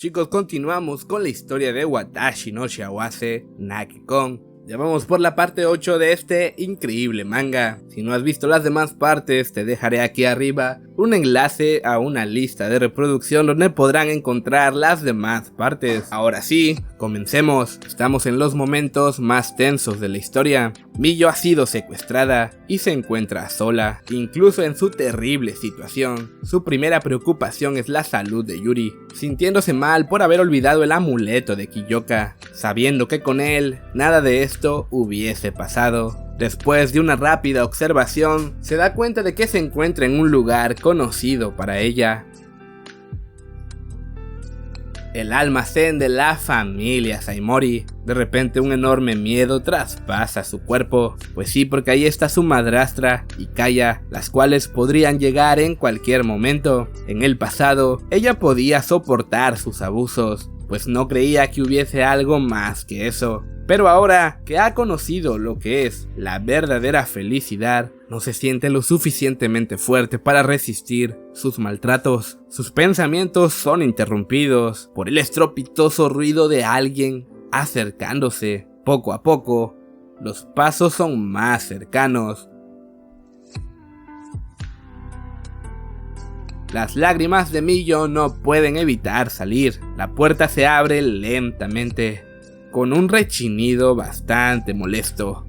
Chicos, continuamos con la historia de Watashi no Shiawase Nake-kon. Ya vamos por la parte 8 de este increíble manga. Si no has visto las demás partes, te dejaré aquí arriba un enlace a una lista de reproducción donde podrán encontrar las demás partes. Ahora sí, comencemos. Estamos en los momentos más tensos de la historia. Miyo ha sido secuestrada y se encuentra sola, incluso en su terrible situación. Su primera preocupación es la salud de Yuri, sintiéndose mal por haber olvidado el amuleto de Kiyoka, sabiendo que con él nada de esto hubiese pasado. Después de una rápida observación, se da cuenta de que se encuentra en un lugar conocido para ella: el almacén de la familia Saimori. De repente un enorme miedo traspasa su cuerpo, pues sí, porque ahí está su madrastra y Kaya, las cuales podrían llegar en cualquier momento. En el pasado, ella podía soportar sus abusos, pues no creía que hubiese algo más que eso. Pero ahora que ha conocido lo que es la verdadera felicidad, no se siente lo suficientemente fuerte para resistir sus maltratos. Sus pensamientos son interrumpidos por el estrepitoso ruido de alguien acercándose. Poco a poco, los pasos son más cercanos. Las lágrimas de Miyo no pueden evitar salir. La puerta se abre lentamente, con un rechinido bastante molesto.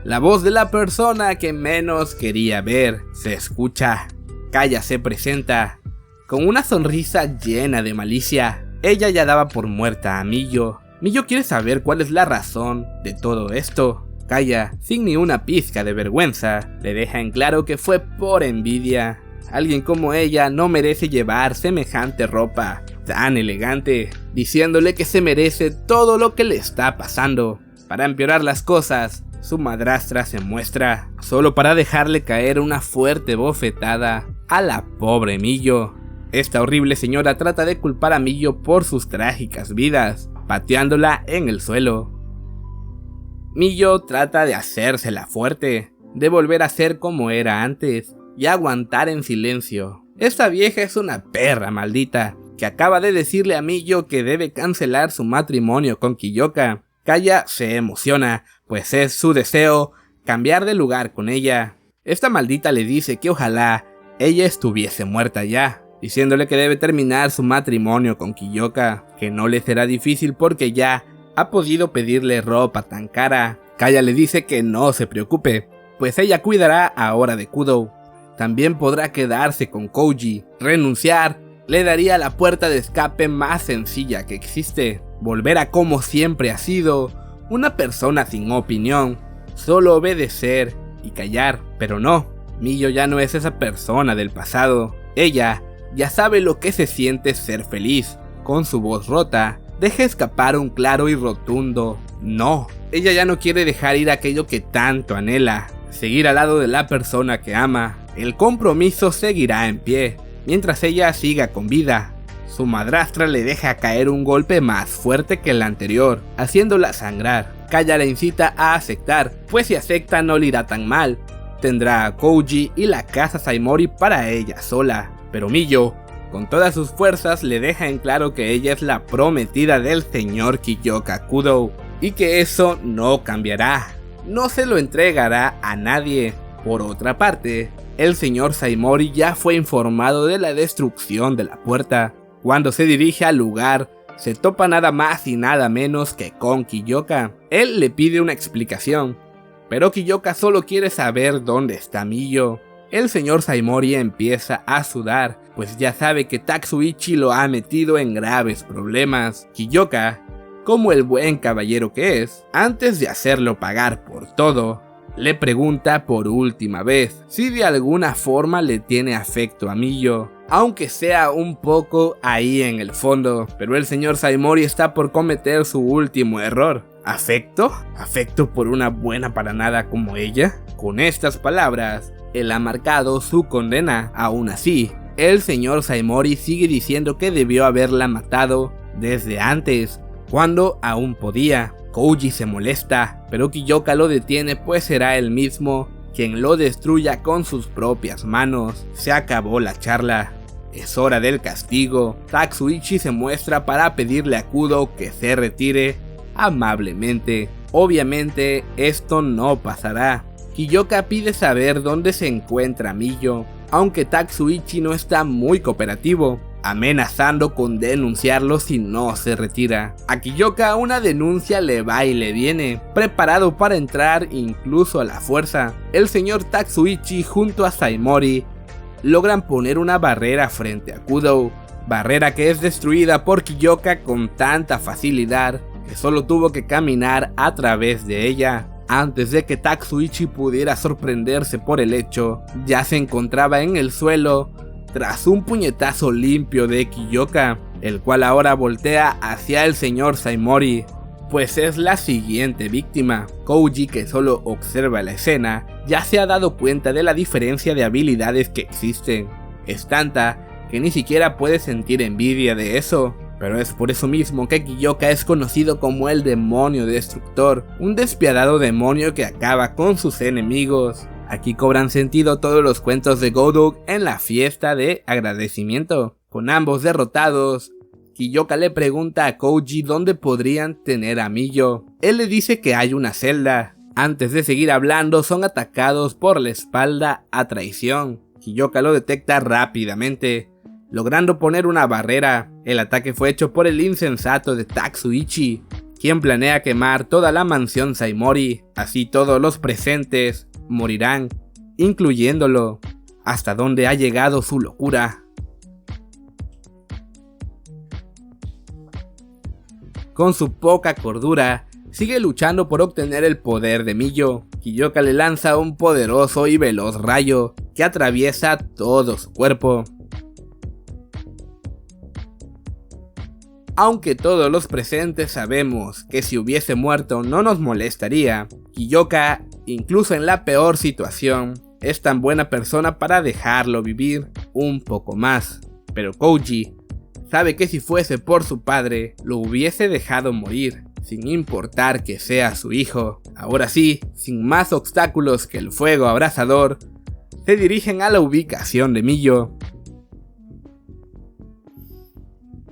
La voz de la persona que menos quería ver se escucha. Kaya se presenta con una sonrisa llena de malicia. Ella ya daba por muerta a Miyo. Miyo quiere saber cuál es la razón de todo esto. Kaya, sin ni una pizca de vergüenza, le deja en claro que fue por envidia. Alguien como ella no merece llevar semejante ropa tan elegante, diciéndole que se merece todo lo que le está pasando. Para empeorar las cosas, su madrastra se muestra, solo para dejarle caer una fuerte bofetada a la pobre Miyo. Esta horrible señora trata de culpar a Miyo por sus trágicas vidas, pateándola en el suelo. Miyo trata de hacérsela fuerte, de volver a ser como era antes y aguantar en silencio. Esta vieja es una perra maldita que acaba de decirle a Miyo que debe cancelar su matrimonio con Kiyoka. Kaya se emociona, pues es su deseo cambiar de lugar con ella. Esta maldita le dice que ojalá ella estuviese muerta ya, diciéndole que debe terminar su matrimonio con Kiyoka, que no le será difícil porque ya ha podido pedirle ropa tan cara. Kaya le dice que no se preocupe, pues ella cuidará ahora de Kudo. También podrá quedarse con Koji. Renunciar le daría la puerta de escape más sencilla que existe. Volver a como siempre ha sido, una persona sin opinión, solo obedecer y callar. Pero no, Miyo ya no es esa persona del pasado. Ella ya sabe lo que se siente ser feliz. Con su voz rota, deja escapar un claro y rotundo no. Ella ya no quiere dejar ir aquello que tanto anhela, seguir al lado de la persona que ama. El compromiso seguirá en pie, mientras ella siga con vida. Su madrastra le deja caer un golpe más fuerte que el anterior, haciéndola sangrar. Kaya la incita a aceptar, pues si acepta no le irá tan mal. Tendrá a Koji y la casa Saimori para ella sola. Pero Miyo, con todas sus fuerzas, le deja en claro que ella es la prometida del señor Kiyoka Kudo, y que eso no cambiará. No se lo entregará a nadie. Por otra parte, el señor Saimori ya fue informado de la destrucción de la puerta. Cuando se dirige al lugar, se topa nada más y nada menos que con Kiyoka. Él le pide una explicación, pero Kiyoka solo quiere saber dónde está Miyo. El señor Saimori empieza a sudar, pues ya sabe que Tatsuichi lo ha metido en graves problemas. Kiyoka, como el buen caballero que es, antes de hacerlo pagar por todo, le pregunta por última vez si de alguna forma le tiene afecto a Miyo, aunque sea un poco ahí en el fondo. Pero el señor Saimori está por cometer su último error. ¿Afecto? ¿Afecto por una buena para nada como ella? Con estas palabras, él ha marcado su condena. Aún así, el señor Saimori sigue diciendo que debió haberla matado desde antes, cuando aún podía. Koji se molesta, pero Kiyoka lo detiene, pues será él mismo quien lo destruya con sus propias manos. Se acabó la charla. es hora del castigo. Tatsuichi se muestra para pedirle a Kudo que se retire amablemente. Obviamente esto no pasará. Kiyoka pide saber dónde se encuentra Miyo, aunque Tatsuichi no está muy cooperativo, amenazando con denunciarlo si no se retira. A Kiyoka una denuncia le va y le viene, preparado para entrar incluso a la fuerza. El señor Tatsuichi junto a Saimori logran poner una barrera frente a Kudo, barrera que es destruida por Kiyoka con tanta facilidad que solo tuvo que caminar a través de ella. Antes de que Tatsuichi pudiera sorprenderse por el hecho, ya se encontraba en el suelo tras un puñetazo limpio de Kiyoka, el cual ahora voltea hacia el señor Saimori, pues es la siguiente víctima. Koji, que solo observa la escena, ya se ha dado cuenta de la diferencia de habilidades que existen. Es tanta que ni siquiera puede sentir envidia de eso. Pero es por eso mismo que Kiyoka es conocido como el demonio destructor, un despiadado demonio que acaba con sus enemigos. Aquí cobran sentido todos los cuentos de Godok en la fiesta de agradecimiento. Con ambos derrotados, Kiyoka le pregunta a Koji dónde podrían tener a Miyo. Él le dice que hay una celda. Antes de seguir hablando, son atacados por la espalda a traición. Kiyoka lo detecta rápidamente, logrando poner una barrera. El ataque fue hecho por el insensato de Tatsuichi, quien planea quemar toda la mansión Saimori, así todos los presentes morirán, incluyéndolo. Hasta dónde ha llegado su locura. Con su poca cordura, sigue luchando por obtener el poder de Miyo. Kiyoka le lanza un poderoso y veloz rayo que atraviesa todo su cuerpo. Aunque todos los presentes sabemos que si hubiese muerto no nos molestaría, Kiyoka, incluso en la peor situación, es tan buena persona para dejarlo vivir un poco más. Pero Koji sabe que si fuese por su padre, lo hubiese dejado morir, sin importar que sea su hijo. Ahora sí, sin más obstáculos que el fuego abrasador, se dirigen a la ubicación de Miyo.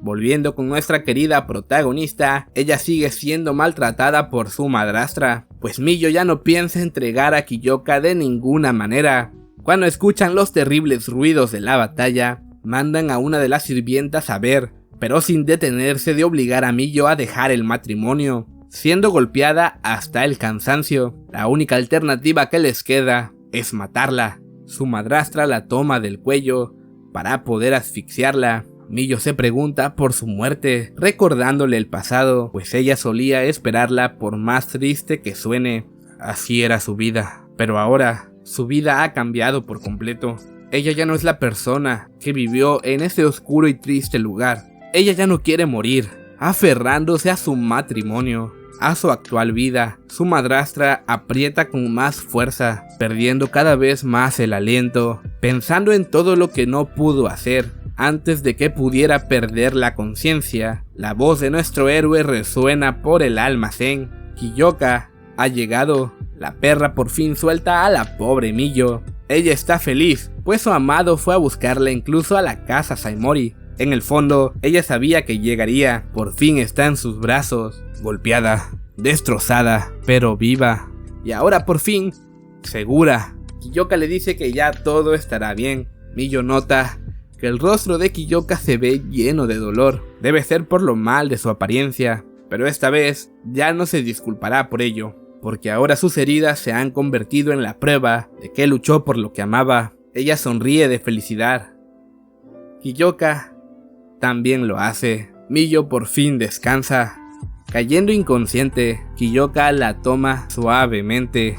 Volviendo con nuestra querida protagonista, ella sigue siendo maltratada por su madrastra, pues Miyo ya no piensa entregar a Kiyoka de ninguna manera. Cuando escuchan los terribles ruidos de la batalla, mandan a una de las sirvientas a ver, pero sin detenerse de obligar a Miyo a dejar el matrimonio, siendo golpeada hasta el cansancio. La única alternativa que les queda es matarla. Su madrastra la toma del cuello para poder asfixiarla. Miyo se pregunta por su muerte, recordándole el pasado, pues ella solía esperarla por más triste que suene. Así era su vida, pero ahora su vida ha cambiado por completo. Ella ya no es la persona que vivió en ese oscuro y triste lugar. Ella ya no quiere morir, aferrándose a su matrimonio, a su actual vida. Su madrastra aprieta con más fuerza, perdiendo cada vez más el aliento, pensando en todo lo que no pudo hacer. Antes de que pudiera perder la conciencia, la voz de nuestro héroe resuena por el almacén. Kiyoka ha llegado. La perra por fin suelta a la pobre Miyo. Ella está feliz, pues su amado fue a buscarla incluso a la casa Saimori. En el fondo, ella sabía que llegaría. Por fin está en sus brazos, golpeada, destrozada, pero viva. Y ahora por fin, segura. Kiyoka le dice que ya todo estará bien. Miyo nota que el rostro de Kiyoka se ve lleno de dolor. Debe ser por lo mal de su apariencia, pero esta vez ya no se disculpará por ello, porque ahora sus heridas se han convertido en la prueba de que luchó por lo que amaba. Ella sonríe de felicidad. Kiyoka también lo hace. Miyo por fin descansa. Cayendo inconsciente, Kiyoka la toma suavemente.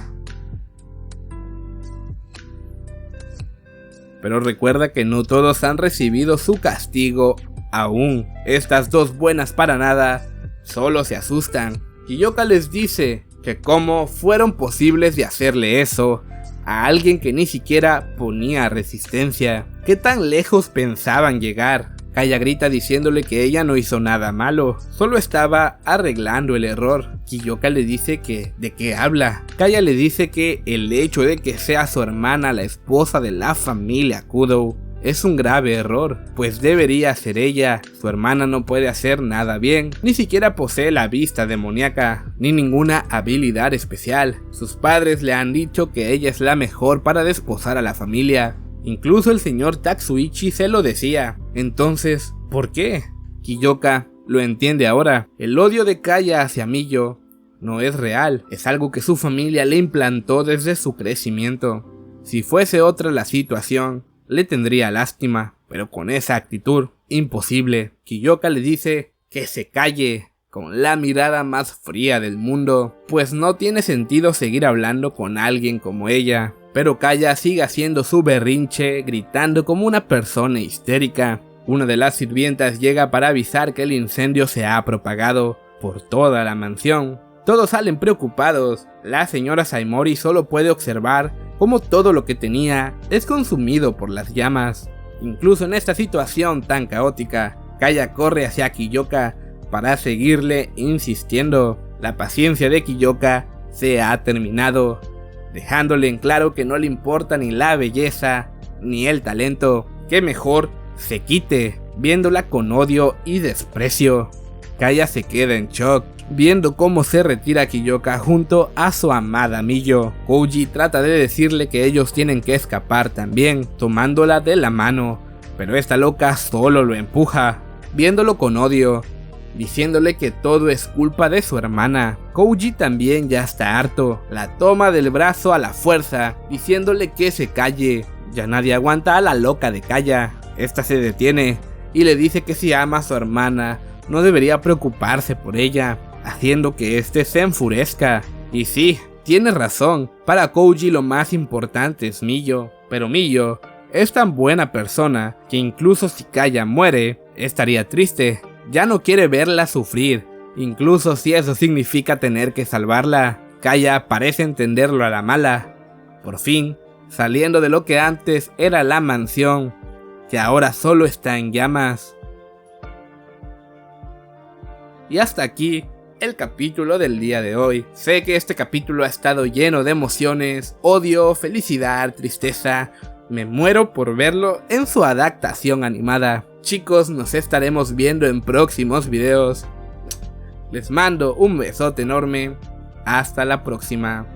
Pero recuerda que no todos han recibido su castigo aún. Estas dos buenas para nada solo se asustan. Kiyoka les dice que cómo fueron posibles de hacerle eso a alguien que ni siquiera ponía resistencia. ¿Qué tan lejos pensaban llegar? Kaya grita diciéndole que ella no hizo nada malo, solo estaba arreglando el error. Kiyoka le dice que ¿de qué habla? Kaya le dice que el hecho de que sea su hermana la esposa de la familia Kudo es un grave error, pues debería ser ella. Su hermana no puede hacer nada bien, ni siquiera posee la vista demoníaca, ni ninguna habilidad especial. Sus padres le han dicho que ella es la mejor para desposar a la familia. Incluso el señor Tatsuichi se lo decía. Entonces, ¿por qué? Kiyoka lo entiende ahora. El odio de Kaya hacia Miyo no es real, es algo que su familia le implantó desde su crecimiento. Si fuese otra la situación, le tendría lástima, pero con esa actitud, imposible. Kiyoka le dice que se calle, con la mirada más fría del mundo, pues no tiene sentido seguir hablando con alguien como ella. Pero Kaya sigue haciendo su berrinche, gritando como una persona histérica. Una de las sirvientas llega para avisar que el incendio se ha propagado por toda la mansión. Todos salen preocupados. La señora Saimori solo puede observar cómo todo lo que tenía es consumido por las llamas. Incluso en esta situación tan caótica, Kaya corre hacia Kiyoka para seguirle insistiendo. La paciencia de Kiyoka se ha terminado, dejándole en claro que no le importa ni la belleza ni el talento, que mejor se quite, viéndola con odio y desprecio. Kaya se queda en shock, viendo cómo se retira Kiyoka junto a su amada Miyo. Kouji trata de decirle que ellos tienen que escapar también, tomándola de la mano, pero esta loca solo lo empuja, viéndolo con odio, diciéndole que todo es culpa de su hermana. Kouji también ya está harto, la toma del brazo a la fuerza, diciéndole que se calle. Ya nadie aguanta a la loca de Kaya. Esta se detiene y le dice que si ama a su hermana, no debería preocuparse por ella, haciendo que este se enfurezca. Y sí, tiene razón, para Kouji lo más importante es Miyo, pero Miyo es tan buena persona que incluso si Kaya muere, estaría triste. Ya no quiere verla sufrir, incluso si eso significa tener que salvarla. Kaya parece entenderlo a la mala, por fin, saliendo de lo que antes era la mansión, que ahora solo está en llamas. Y hasta aquí el capítulo del día de hoy. Sé que este capítulo ha estado lleno de emociones, odio, felicidad, tristeza. Me muero por verlo en su adaptación animada. Chicos, nos estaremos viendo en próximos videos. Les mando un besote enorme. Hasta la próxima.